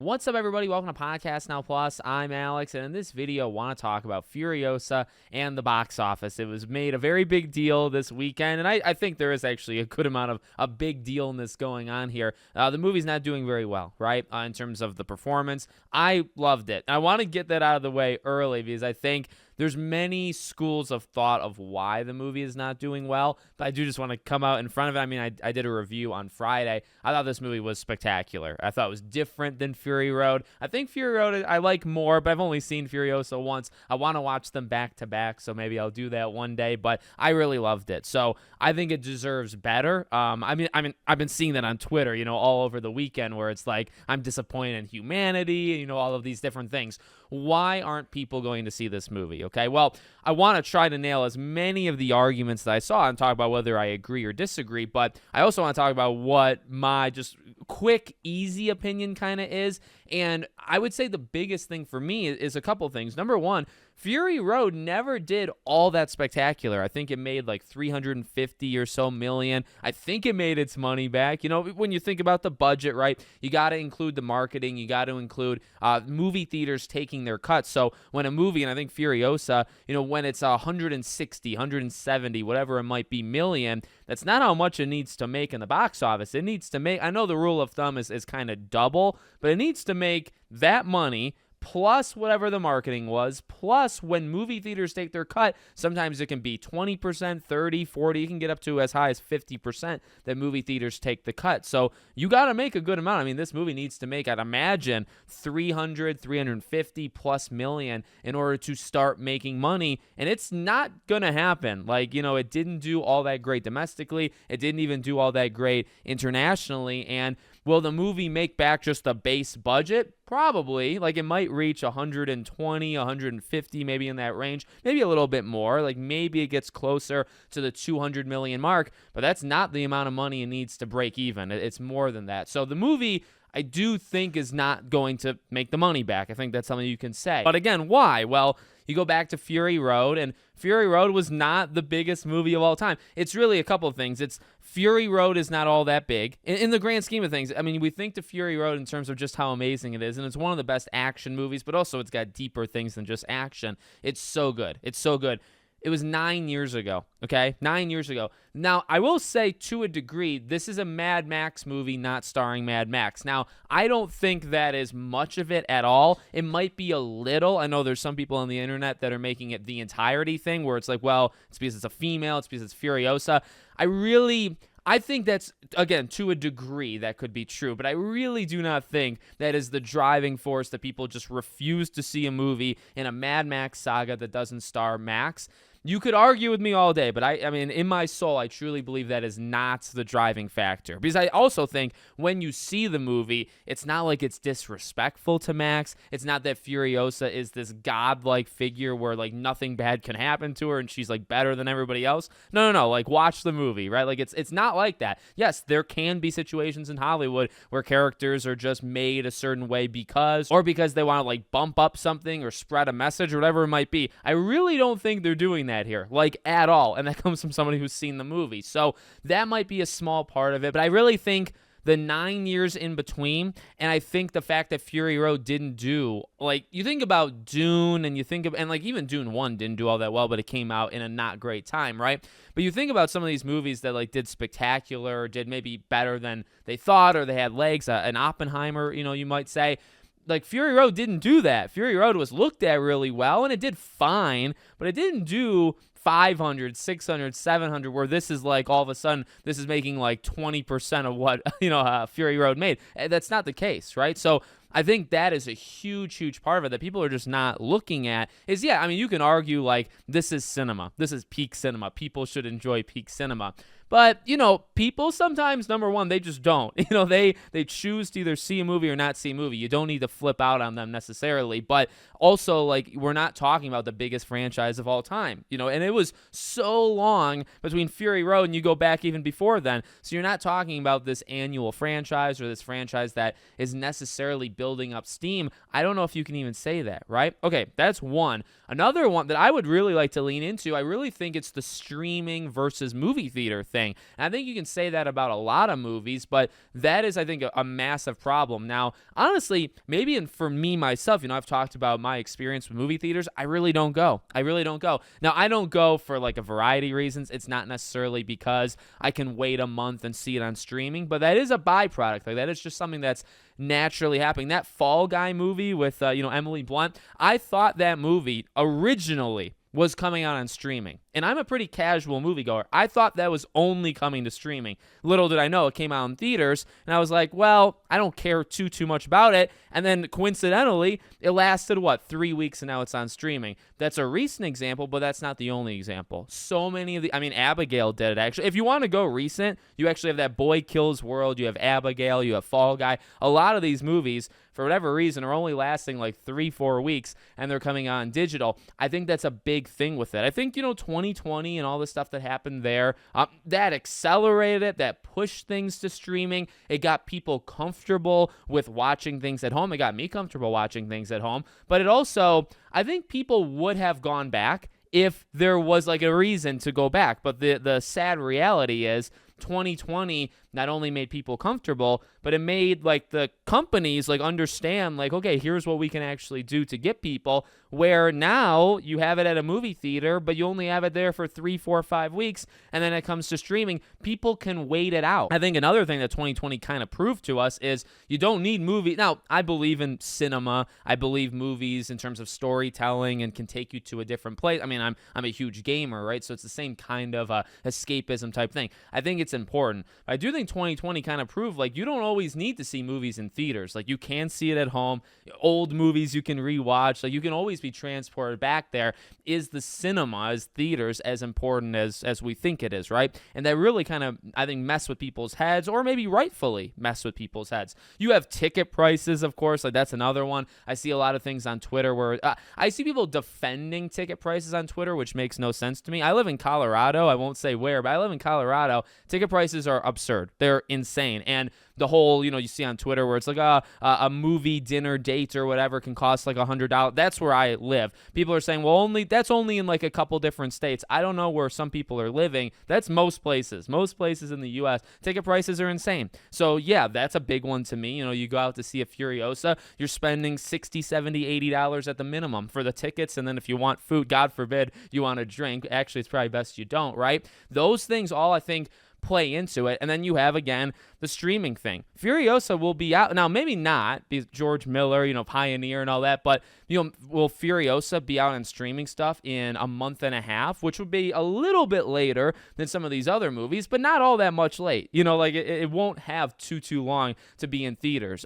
What's up, everybody? Welcome to Podcast Now Plus. I'm Alex, and in this video, I want to talk about Furiosa and the box office. It was made a very big deal this weekend, and I think there is actually a good amount of a big dealness going on here. The movie's not doing very well, right, in terms of the performance. I loved it. I want to get that out of the way early because I think there's many schools of thought of why the movie is not doing well, but I do just want to come out in front of it. I mean, I did a review on Friday. I thought this movie was spectacular. I thought it was different than Fury Road. I think Fury Road I like more, but I've only seen Furiosa once. I want to watch them back to back, so maybe I'll do that one day, but I really loved it. So I think it deserves better. I mean, I've been seeing that on Twitter, all over the weekend where it's like, I'm disappointed in humanity, all of these different things. Why aren't people going to see this movie? Okay, well, I want to try to nail as many of the arguments that I saw and talk about whether I agree or disagree, but I also want to talk about what my just quick, easy opinion kind of is. And I would say the biggest thing for me is a couple things. Number one, Fury Road never did all that spectacular. I think it made like 350 or so million. I think it made its money back. When you think about the budget, right, you got to include the marketing. You got to include movie theaters taking their cuts. So when a movie, and I think Furiosa, when it's 160, 170, whatever it might be million, that's not how much it needs to make in the box office. It needs to make, I know the rule of thumb is kind of double, but it needs to make that money plus whatever the marketing was, plus when movie theaters take their cut, sometimes it can be 20%, 30, 40, you can get up to as high as 50% that movie theaters take the cut. So you got to make a good amount. I mean, this movie needs to make, I'd imagine, 350 plus million in order to start making money, and it's not going to happen. It didn't do all that great domestically. It didn't even do all that great internationally, and will the movie make back just the base budget? Probably. It might reach 120, 150, maybe in that range, maybe a little bit more. Maybe it gets closer to the 200 million mark, but that's not the amount of money it needs to break even. It's more than that. So the movie, I do think, is not going to make the money back. I think that's something you can say. But again, why? Well, you go back to Fury Road, and Fury Road was not the biggest movie of all time. It's really a couple of things. It's Fury Road is not all that big. In the grand scheme of things, I mean, we think to Fury Road in terms of just how amazing it is, and it's one of the best action movies, but also it's got deeper things than just action. It's so good. It's so good. It was 9 years ago, okay? 9 years ago. Now, I will say, to a degree, this is a Mad Max movie not starring Mad Max. Now, I don't think that is much of it at all. It might be a little. I know there's some people on the internet that are making it the entirety thing, where it's like, well, it's because it's a female, it's because it's Furiosa. I think that's, again, to a degree that could be true, but I really do not think that is the driving force that people just refuse to see a movie in a Mad Max saga that doesn't star Max. You could argue with me all day, but I mean, in my soul, I truly believe that is not the driving factor. Because I also think when you see the movie, it's not like it's disrespectful to Max. It's not that Furiosa is this godlike figure where nothing bad can happen to her and she's better than everybody else. No. Watch the movie, right? It's not like that. Yes, there can be situations in Hollywood where characters are just made a certain way because they want to bump up something or spread a message or whatever it might be. I really don't think they're doing that here, at all, and that comes from somebody who's seen the movie. So that might be a small part of it, but I really think the 9 years in between, and I think the fact that Fury Road didn't do, you think about Dune, and you think of, and even Dune 1 didn't do all that well, but it came out in a not great time, right? But you think about some of these movies that did spectacular, or did maybe better than they thought, or they had legs, an Oppenheimer, you might say. Fury Road didn't do that. Fury Road was looked at really well, and it did fine, but it didn't do 500, 600, 700, where this is all of a sudden, this is making 20% of what, Fury Road made. That's not the case, right? So I think that is a huge, huge part of it that people are just not looking at is, yeah, I mean, you can argue this is cinema. This is peak cinema. People should enjoy peak cinema. But, people sometimes, number one, they just don't. They choose to either see a movie or not see a movie. You don't need to flip out on them necessarily. But also, we're not talking about the biggest franchise of all time. And it was so long between Fury Road and you go back even before then. So you're not talking about this annual franchise or this franchise that is necessarily building up steam. I don't know if you can even say that, right? Okay, that's one. Another one that I would really like to lean into, I really think it's the streaming versus movie theater thing. And I think you can say that about a lot of movies, but that is, I think, a massive problem. Now, honestly, maybe for me, myself, I've talked about my experience with movie theaters. I really don't go. Now, I don't go for like a variety of reasons. It's not necessarily because I can wait a month and see it on streaming, but that is a byproduct. Like, that is just something that's naturally happening. That Fall Guy movie with Emily Blunt, I thought that movie originally was coming out on streaming. And I'm a pretty casual moviegoer. I thought that was only coming to streaming. Little did I know it came out in theaters, and I was like, well, I don't care too much about it. And then coincidentally, it lasted, 3 weeks, and now it's on streaming. That's a recent example, but that's not the only example. So many of Abigail did it, actually. If you want to go recent, you actually have that Boy Kills World, you have Abigail, you have Fall Guy. A lot of these movies, for whatever reason, are only lasting like 3-4 weeks, and they're coming on digital. I think that's a big thing with it. I think, 2020 and all the stuff that happened there, that accelerated it, that pushed things to streaming. It got people comfortable with watching things at home. It got me comfortable watching things at home. But it also, I think people would have gone back if there was like a reason to go back. But the sad reality is 2020 not only made people comfortable, but it made like the companies like understand like, okay, here's what we can actually do to get people, where now you have it at a movie theater, but you only have it there for 3, 4, 5 weeks. And then it comes to streaming, people can wait it out. I think another thing that 2020 kind of proved to us is you don't need movies. Now, I believe in cinema. I believe movies in terms of storytelling and can take you to a different place. I'm a huge gamer, right? So it's the same kind of escapism type thing. I think it's important. But I do think 2020 kind of proved like you don't always need to see movies in theaters. Like, you can see it at home. Old movies you can rewatch. Like, you can always be transported back there. Is the cinema, is theaters as important as we think it is, right? And that really kind of, I think, mess with people's heads, or maybe rightfully mess with people's heads. You have ticket prices, of course. Like, that's another one. I see a lot of things on Twitter where I see people defending ticket prices on Twitter, which makes no sense to me. I live in Colorado. I won't say where, but I live in Colorado. Ticket prices are absurd. They're insane. And the whole, you see on Twitter where it's like a movie dinner date or whatever can cost like $100. That's where I live. People are saying, well, that's only in like a couple different states. I don't know where some people are living. That's most places. Most places in the U.S. Ticket prices are insane. So yeah, that's a big one to me. You go out to see a Furiosa, you're spending $60, $70, $80 at the minimum for the tickets. And then if you want food, God forbid, you want a drink. Actually, it's probably best you don't, right? Those things all, I think, play into it. And then you have, again, the streaming thing. Furiosa will be out now, maybe not because George Miller, Pioneer and all that, but will Furiosa be out on streaming stuff in a month and a half, which would be a little bit later than some of these other movies, but not all that much late. It won't have too long to be in theaters.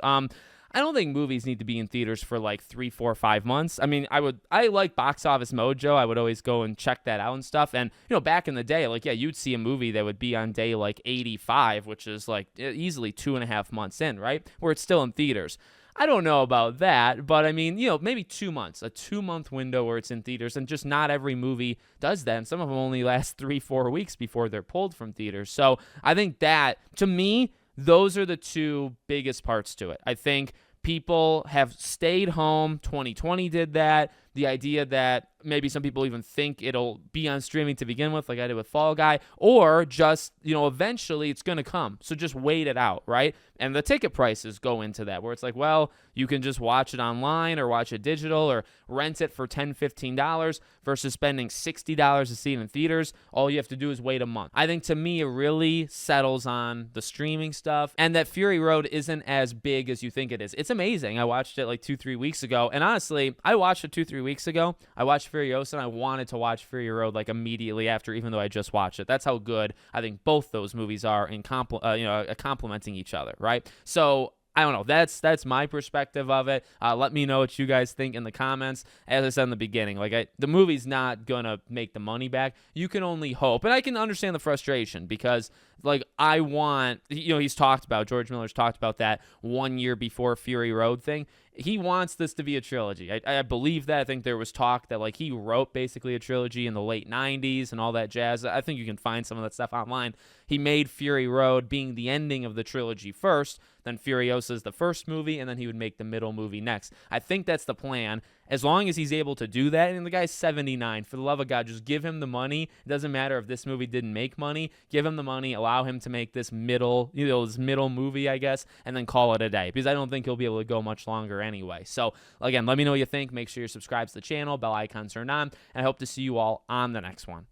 I don't think movies need to be in theaters for like 3, 4, 5 months. I like Box Office Mojo. I would always go and check that out and stuff. And, back in the day, like, yeah, you'd see a movie that would be on day like 85, which is like easily 2.5 months in, right? Where it's still in theaters. I don't know about that, but maybe 2 months, a 2-month window where it's in theaters, and just not every movie does that. And some of them only last 3, 4 weeks before they're pulled from theaters. So I think that, to me, those are the two biggest parts to it. I think people have stayed home. 2020 did that. The idea that maybe some people even think it'll be on streaming to begin with, like I did with Fall Guy, or just, eventually it's going to come. So just wait it out, right? And the ticket prices go into that, where it's like, well, you can just watch it online or watch it digital or rent it for $10, $15 versus spending $60 to see it in theaters. All you have to do is wait a month. I think, to me, it really settles on the streaming stuff, and that Fury Road isn't as big as you think it is. It's amazing. I watched it like 2-3 weeks ago, and honestly, I watched it 2-3 weeks ago. I watched Furiosa, and I wanted to watch Fury Road like immediately after, even though I just watched it. That's how good I think both those movies are in complementing each other, right? So I don't know. That's my perspective of it. Let me know what you guys think in the comments. As I said in the beginning, the movie's not gonna make the money back. You can only hope, and I can understand the frustration because Like, I want, he's talked about, George Miller's talked about that 1 year before Fury Road thing. He wants this to be a trilogy. I believe that. I think there was talk that, like, he wrote basically a trilogy in the late 90s and all that jazz. I think you can find some of that stuff online. He made Fury Road being the ending of the trilogy first, then Furiosa is the first movie, and then he would make the middle movie next. I think that's the plan. As long as he's able to do that, and the guy's 79, for the love of God, just give him the money. It doesn't matter if this movie didn't make money. Give him the money, allow him to make this middle movie, I guess, and then call it a day, because I don't think he'll be able to go much longer anyway. So, again, let me know what you think. Make sure you're subscribed to the channel, bell icons turned on, and I hope to see you all on the next one.